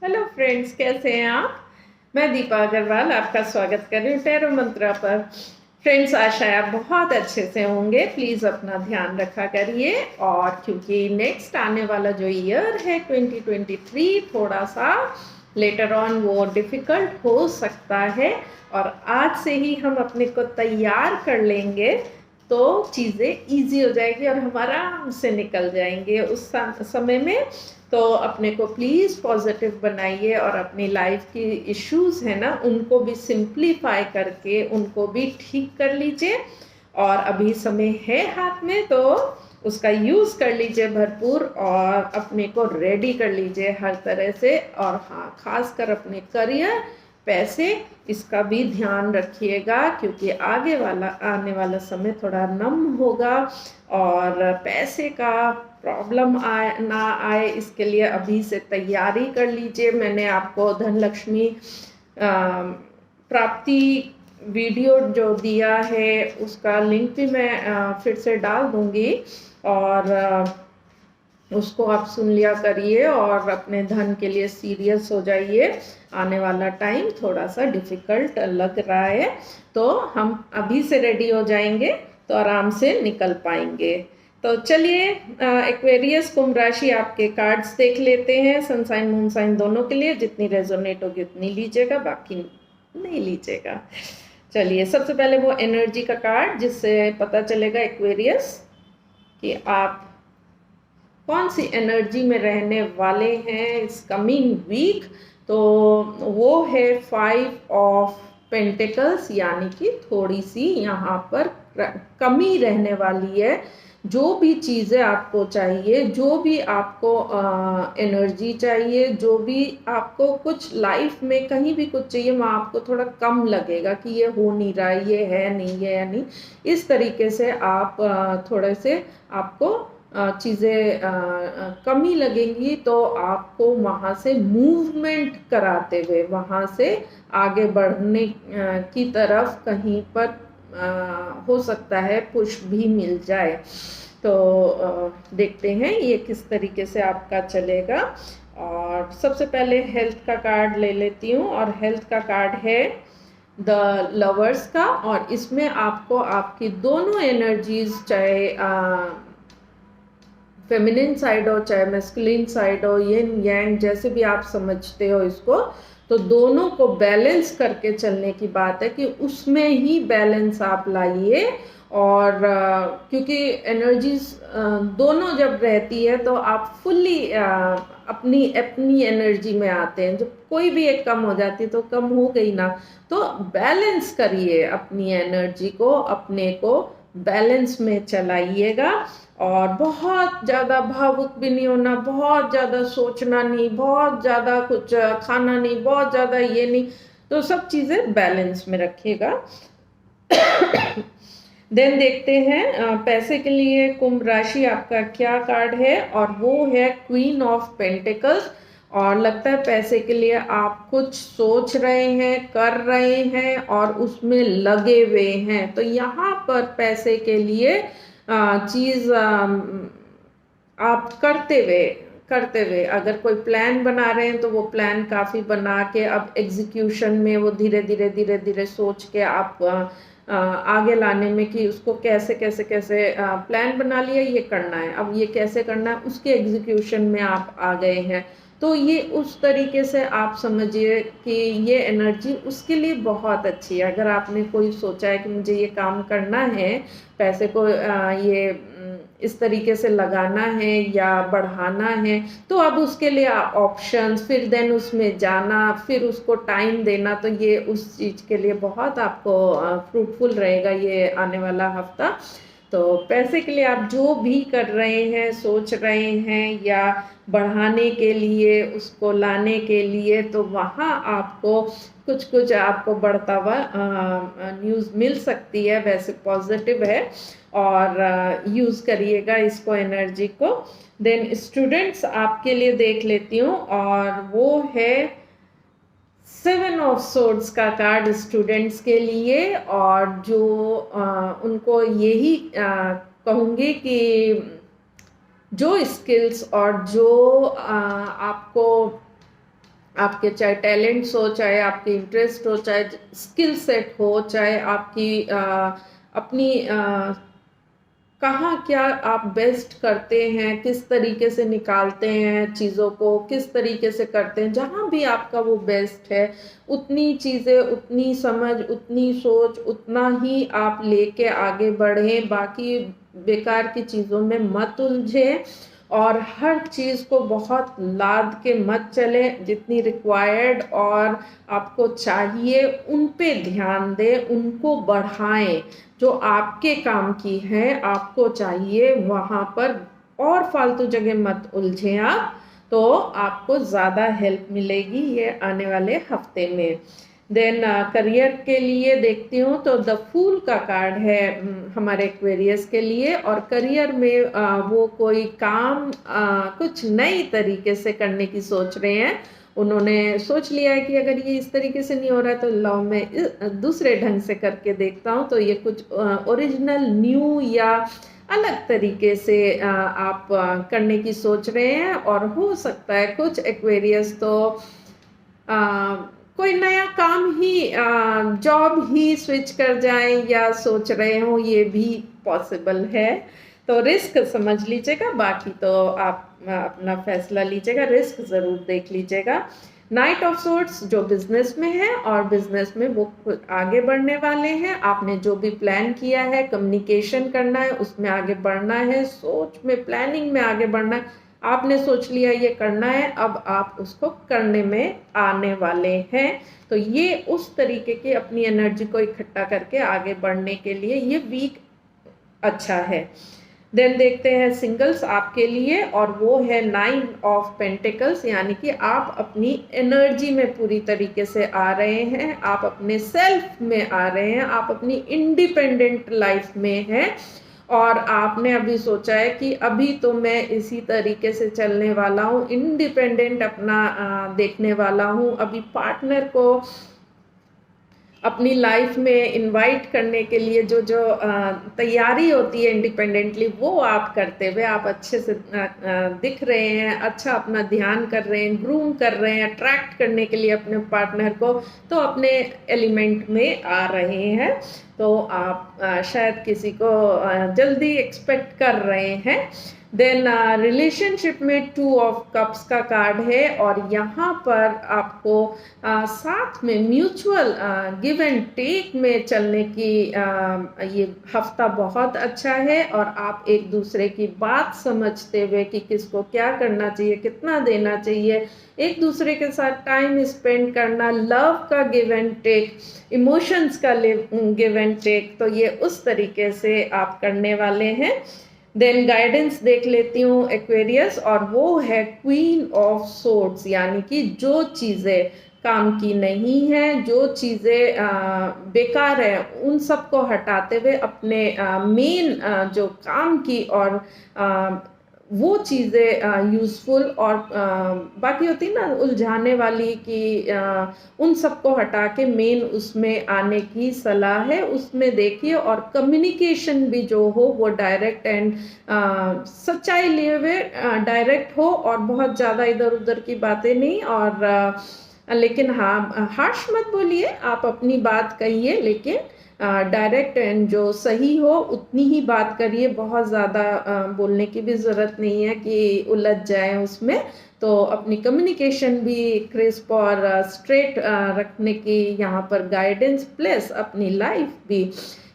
Hello friends, कैसे हैं आप। मैं दीपा अग्रवाल आपका स्वागत कर रही हूँ टैरो मंत्रा पर। फ्रेंड्स, आशा है आप बहुत अच्छे से होंगे। प्लीज़ अपना ध्यान रखा करिए। और क्योंकि नेक्स्ट आने वाला जो ईयर है 2023 थोड़ा सा लेटर ऑन वो डिफ़िकल्ट हो सकता है, और आज से ही हम अपने को तैयार कर लेंगे तो चीज़ें इजी हो जाएगी और हम आराम से निकल जाएंगे उस समय में। तो अपने को प्लीज़ पॉजिटिव बनाइए और अपनी लाइफ की इश्यूज है ना, उनको भी सिंप्लीफाई करके उनको भी ठीक कर लीजिए। और अभी समय है हाथ में, तो उसका यूज़ कर लीजिए भरपूर और अपने को रेडी कर लीजिए हर तरह से। और हाँ, खासकर अपने करियर, पैसे, इसका भी ध्यान रखिएगा, क्योंकि आने वाला समय थोड़ा नम होगा। और पैसे का प्रॉब्लम आए ना आए, इसके लिए अभी से तैयारी कर लीजिए। मैंने आपको धनलक्ष्मी प्राप्ति वीडियो जो दिया है उसका लिंक भी मैं फिर से डाल दूंगी, और उसको आप सुन लिया करिए और अपने धन के लिए सीरियस हो जाइए। आने वाला टाइम थोड़ा सा डिफिकल्ट लग रहा है, तो हम अभी से रेडी हो जाएंगे तो आराम से निकल पाएंगे। तो चलिए, एक्वेरियस कुंभ राशि आपके कार्ड्स देख लेते हैं। सनसाइन मून साइन दोनों के लिए जितनी रेजोनेट होगी उतनी लीजिएगा, बाकी नहीं लीजिएगा। चलिए, सबसे पहले वो एनर्जी का कार्ड जिससे पता चलेगा एक्वेरियस कि आप कौन सी एनर्जी में रहने वाले हैं इस कमिंग वीक। तो वो है 5 ऑफ पेंटिकल्स, यानी कि थोड़ी सी यहाँ पर कमी रहने वाली है। जो भी चीज़ें आपको चाहिए, जो भी आपको एनर्जी चाहिए, जो भी आपको कुछ लाइफ में कहीं भी कुछ चाहिए, वहाँ आपको थोड़ा कम लगेगा कि ये हो नहीं रहा है, ये है नहीं, ये है नहीं। इस तरीके से आप थोड़े से आपको चीज़ें कमी लगेंगी, तो आपको वहाँ से मूवमेंट कराते हुए वहाँ से आगे बढ़ने की तरफ कहीं पर हो सकता है पुश भी मिल जाए। तो देखते हैं ये किस तरीके से आपका चलेगा। और सबसे पहले हेल्थ का कार्ड ले लेती हूँ, और हेल्थ का कार्ड है द लवर्स का। और इसमें आपको आपकी दोनों एनर्जीज, चाहे फेमिनिन साइड हो चाहे मैस्कुलिन साइड हो, यिन यांग जैसे भी आप समझते हो इसको, तो दोनों को बैलेंस करके चलने की बात है कि उसमें ही बैलेंस आप लाइए। और क्योंकि एनर्जीज दोनों जब रहती है तो आप फुल्ली अपनी अपनी एनर्जी में आते हैं। जब कोई भी एक कम हो जाती है तो कम हो गई ना, तो बैलेंस करिए अपनी एनर्जी को, अपने को बैलेंस में चलाइएगा। और बहुत ज़्यादा भावुक भी नहीं होना, बहुत ज़्यादा सोचना नहीं, बहुत ज़्यादा कुछ खाना नहीं, बहुत ज़्यादा ये नहीं। तो सब चीज़ें बैलेंस में रखिएगा। देन देखते हैं पैसे के लिए कुंभ राशि आपका क्या कार्ड है, और वो है क्वीन ऑफ पेंटिकल्स। और लगता है पैसे के लिए आप कुछ सोच रहे हैं, कर रहे हैं और उसमें लगे हुए हैं। तो यहाँ पर पैसे के लिए चीज़ आप करते हुए अगर कोई प्लान बना रहे हैं तो वो प्लान काफ़ी बना के अब एग्जीक्यूशन में वो धीरे धीरे धीरे धीरे सोच के आप आगे लाने में कि उसको कैसे कैसे कैसे प्लान बना लिया, ये करना है, अब ये कैसे करना है, उसके एग्जीक्यूशन में आप आ गए हैं। तो ये उस तरीके से आप समझिए कि ये एनर्जी उसके लिए बहुत अच्छी है। अगर आपने कोई सोचा है कि मुझे ये काम करना है, पैसे को ये इस तरीके से लगाना है या बढ़ाना है, तो अब उसके लिए ऑप्शंस, फिर देन उसमें जाना, फिर उसको टाइम देना, तो ये उस चीज़ के लिए बहुत आपको फ्रूटफुल रहेगा ये आने वाला हफ्ता। तो पैसे के लिए आप जो भी कर रहे हैं, सोच रहे हैं, या बढ़ाने के लिए, उसको लाने के लिए, तो वहाँ आपको कुछ कुछ आपको बढ़ता हुआ न्यूज़ मिल सकती है। वैसे पॉजिटिव है, और यूज़ करिएगा इसको, एनर्जी को। देन स्टूडेंट्स आपके लिए देख लेती हूँ, और वो है 7 ऑफ सोर्ड्स का कार्ड स्टूडेंट्स के लिए। और जो उनको यही कहूँगी कि जो स्किल्स और जो आपको आपके चाहे टैलेंट्स हो, चाहे आपके इंटरेस्ट हो, चाहे स्किल सेट हो, चाहे आपकी अपनी कहाँ क्या आप बेस्ट करते हैं, किस तरीके से निकालते हैं चीज़ों को, किस तरीके से करते हैं, जहाँ भी आपका वो बेस्ट है उतनी चीज़ें, उतनी समझ, उतनी सोच, उतना ही आप लेके आगे बढ़ें। बाकी बेकार की चीज़ों में मत उलझे और हर चीज़ को बहुत लाद के मत चले। जितनी रिक्वायर्ड और आपको चाहिए उन पे ध्यान दें, उनको बढ़ाएं। जो आपके काम की है, आपको चाहिए वहाँ पर, और फालतू जगह मत उलझें आप, तो आपको ज़्यादा हेल्प मिलेगी ये आने वाले हफ्ते में। देन करियर के लिए देखती हूँ तो द फूल का कार्ड है हमारे एक्वेरियस के लिए। और करियर में वो कोई काम कुछ नई तरीके से करने की सोच रहे हैं। उन्होंने सोच लिया है कि अगर ये इस तरीके से नहीं हो रहा है तो लाओ मैं दूसरे ढंग से करके देखता हूँ। तो ये कुछ ओरिजिनल, न्यू या अलग तरीके से आप करने की सोच रहे हैं। और हो सकता है कुछ एक्वेरियस तो कोई नया काम ही, जॉब ही स्विच कर जाएं या सोच रहे हो, ये भी पॉसिबल है। तो रिस्क समझ लीजिएगा, बाकी तो आप अपना फैसला लीजिएगा, रिस्क ज़रूर देख लीजिएगा। नाइट ऑफ सोर्ट्स जो बिजनेस में है, और बिजनेस में वो आगे बढ़ने वाले हैं। आपने जो भी प्लान किया है, कम्युनिकेशन करना है, उसमें आगे बढ़ना है, सोच में, प्लानिंग में आगे बढ़ना है। आपने सोच लिया ये करना है, अब आप उसको करने में आने वाले हैं। तो ये उस तरीके की अपनी एनर्जी को इकट्ठा करके आगे बढ़ने के लिए ये वीक अच्छा है। देन देखते हैं सिंगल्स आपके लिए, और वो है 9 ऑफ पेंटिकल्स, यानी कि आप अपनी एनर्जी में पूरी तरीके से आ रहे हैं, आप अपने सेल्फ में आ रहे हैं, आप अपनी इंडिपेंडेंट लाइफ में हैं। और आपने अभी सोचा है कि अभी तो मैं इसी तरीके से चलने वाला हूँ, इंडिपेंडेंट अपना देखने वाला हूँ। अभी पार्टनर को अपनी लाइफ में इनवाइट करने के लिए जो जो तैयारी होती है इंडिपेंडेंटली, वो आप करते हुए आप अच्छे से दिख रहे हैं, अच्छा अपना ध्यान कर रहे हैं, ग्रूम कर रहे हैं अट्रैक्ट करने के लिए अपने पार्टनर को, तो अपने एलिमेंट में आ रहे हैं। तो आप शायद किसी को जल्दी एक्सपेक्ट कर रहे हैं। देन रिलेशनशिप में 2 ऑफ कप्स का कार्ड है, और यहाँ पर आपको साथ में म्यूचुअल गिव एंड टेक में चलने की ये हफ्ता बहुत अच्छा है। और आप एक दूसरे की बात समझते हुए कि किसको क्या करना चाहिए, कितना देना चाहिए, एक दूसरे के साथ टाइम स्पेंड करना, लव का गिव एंड टेक, इमोशंस का गिव एंड टेक, तो ये उस तरीके से आप करने वाले हैं। देन गाइडेंस देख लेती हूँ एक्वेरियस, और वो है क्वीन ऑफ सोर्ड्स, यानी कि जो चीज़ें काम की नहीं है, जो चीज़ें बेकार है, उन सब को हटाते हुए अपने मेन जो काम की और वो चीज़ें यूज़फुल और बाकी होती ना उलझाने वाली, कि उन सबको हटा के मेन उसमें आने की सलाह है, उसमें देखिए। और कम्युनिकेशन भी जो हो वो डायरेक्ट एंड सच्चाई लिए हुए डायरेक्ट हो, और बहुत ज़्यादा इधर उधर की बातें नहीं। और लेकिन हाँ, हार्श मत बोलिए, आप अपनी बात कहिए, लेकिन डायरेक्ट एंड जो सही हो उतनी ही बात करिए। बहुत ज़्यादा बोलने की भी ज़रूरत नहीं है कि उलझ जाए उसमें। तो अपनी कम्युनिकेशन भी क्रिस्प और स्ट्रेट रखने की यहाँ पर गाइडेंस, प्लस अपनी लाइफ भी,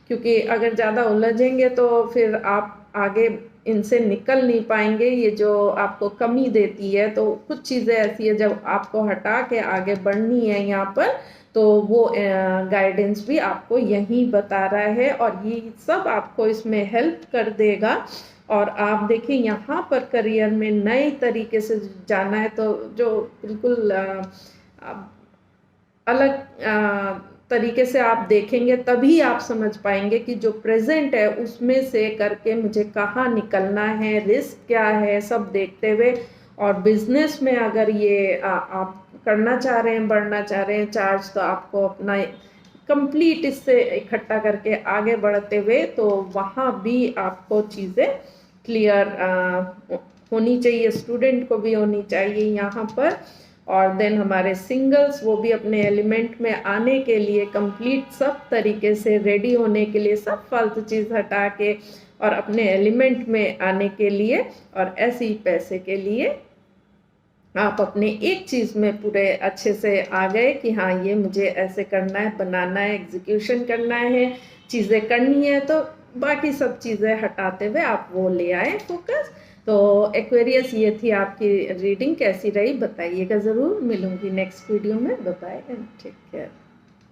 क्योंकि अगर ज़्यादा उलझेंगे तो फिर आप आगे इनसे निकल नहीं पाएंगे। ये जो आपको कमी देती है, तो कुछ चीज़ें ऐसी है जब आपको हटा के आगे बढ़नी है यहाँ पर, तो वो गाइडेंस भी आपको यही बता रहा है, और ये सब आपको इसमें हेल्प कर देगा। और आप देखिए यहाँ पर करियर में नए तरीके से जाना है, तो जो बिल्कुल अलग तरीके से आप देखेंगे, तभी आप समझ पाएंगे कि जो प्रेजेंट है उसमें से करके मुझे कहाँ निकलना है, रिस्क क्या है, सब देखते हुए। और बिजनेस में अगर ये आप करना चाह रहे हैं, बढ़ना चाह रहे हैं चार्ज, तो आपको अपना कंप्लीट इससे इकट्ठा करके आगे बढ़ते हुए, तो वहाँ भी आपको चीज़ें क्लियर होनी चाहिए, स्टूडेंट को भी होनी चाहिए यहाँ पर। और देन हमारे सिंगल्स वो भी अपने एलिमेंट में आने के लिए कंप्लीट सब तरीके से रेडी होने के लिए, सब फालतू चीज़ हटा के और अपने एलिमेंट में आने के लिए, और ऐसे ही पैसे के लिए आप अपने एक चीज़ में पूरे अच्छे से आ गए कि हाँ ये मुझे ऐसे करना है, बनाना है, एग्जीक्यूशन करना है, चीज़ें करनी है, तो बाकी सब चीज़ें हटाते हुए आप वो ले आए फोकस। तो एक्वेरियस ये थी आपकी रीडिंग, कैसी रही बताइएगा ज़रूर। मिलूंगी नेक्स्ट वीडियो में, बाय एंड टेक केयर।